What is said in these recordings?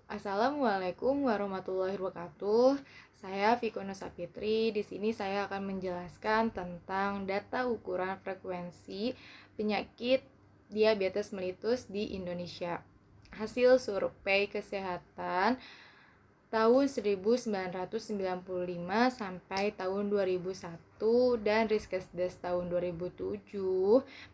Assalamualaikum warahmatullahi wabarakatuh. Saya Viko Nusapitri. Di sini saya akan menjelaskan tentang data ukuran frekuensi penyakit diabetes mellitus di Indonesia. Hasil survei kesehatan tahun 1995 sampai tahun 2001 dan Riskesdes tahun 2007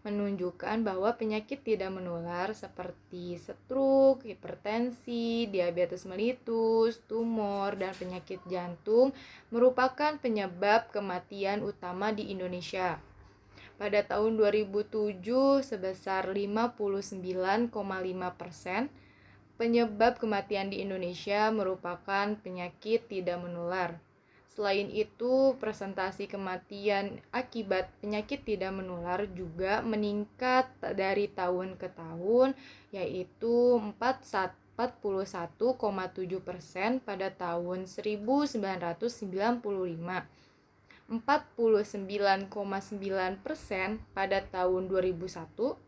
menunjukkan bahwa penyakit tidak menular seperti stroke, hipertensi, diabetes mellitus, tumor, dan penyakit jantung merupakan penyebab kematian utama di Indonesia. Pada tahun 2007 sebesar 59,5%, penyebab kematian di Indonesia merupakan penyakit tidak menular. Selain itu, presentasi kematian akibat penyakit tidak menular juga meningkat dari tahun ke tahun, yaitu 41,7% pada tahun 1995, 49,9% pada tahun 2001,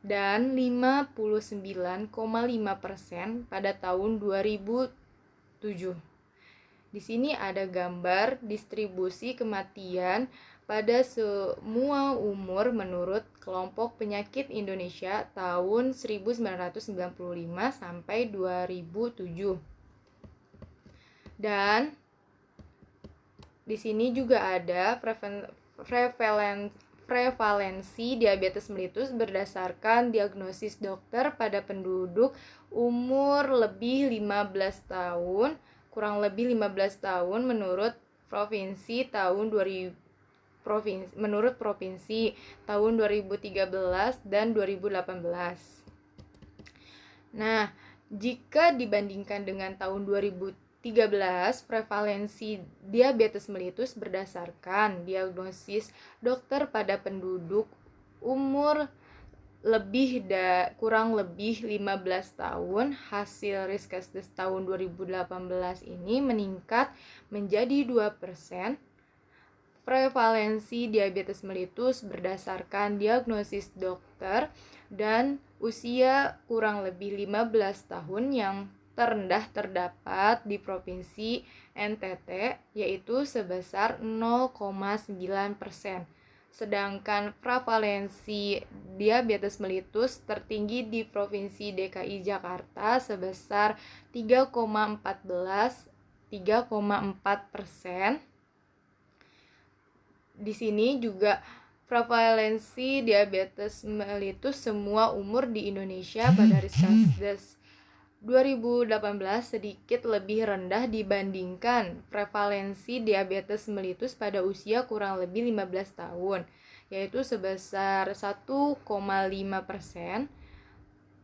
dan 59,5% pada tahun 2007. Di sini ada gambar distribusi kematian pada semua umur menurut kelompok penyakit Indonesia tahun 1995 sampai 2007. Dan di sini juga ada prevalensi diabetes mellitus berdasarkan diagnosis dokter pada penduduk umur lebih 15 tahun, kurang lebih 15 tahun menurut provinsi tahun 2000 menurut provinsi tahun 2013 dan 2018. Nah, jika dibandingkan dengan tahun 2013, prevalensi diabetes mellitus berdasarkan diagnosis dokter pada penduduk umur kurang lebih 15 tahun, hasil Riskesdes tahun 2018 ini meningkat menjadi 2%. Prevalensi diabetes mellitus berdasarkan diagnosis dokter dan usia kurang lebih 15 tahun yang terendah terdapat di Provinsi NTT, yaitu sebesar 0,9%. Sedangkan prevalensi diabetes mellitus tertinggi di Provinsi DKI Jakarta sebesar 3,4%. Di sini juga prevalensi diabetes mellitus semua umur di Indonesia pada Riskesdes 2018 sedikit lebih rendah dibandingkan prevalensi diabetes mellitus pada usia kurang lebih 15 tahun, yaitu sebesar 1,5%.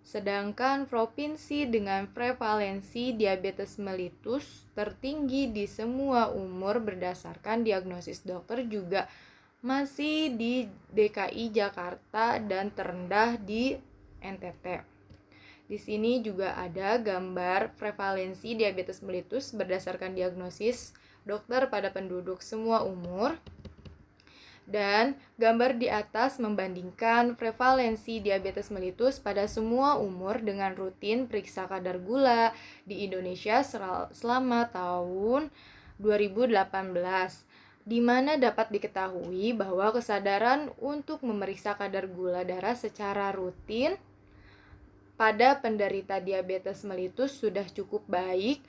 Sedangkan provinsi dengan prevalensi diabetes mellitus tertinggi di semua umur berdasarkan diagnosis dokter juga masih di DKI Jakarta dan terendah di NTT. Di sini juga ada gambar prevalensi diabetes mellitus berdasarkan diagnosis dokter pada penduduk semua umur. Dan gambar di atas membandingkan prevalensi diabetes mellitus pada semua umur dengan rutin periksa kadar gula di Indonesia selama tahun 2018, di mana dapat diketahui bahwa kesadaran untuk memeriksa kadar gula darah secara rutin pada penderita diabetes mellitus sudah cukup baik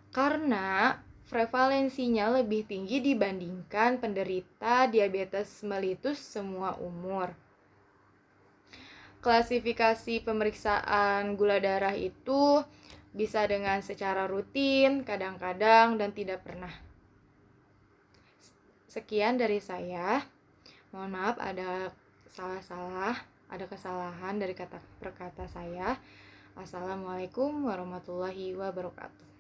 karena prevalensinya lebih tinggi dibandingkan penderita diabetes mellitus semua umur. Klasifikasi pemeriksaan gula darah itu bisa dengan secara rutin, kadang-kadang, dan tidak pernah. Sekian dari saya. Mohon maaf ada kesalahan dari kata-kata saya. Assalamualaikum warahmatullahi wabarakatuh.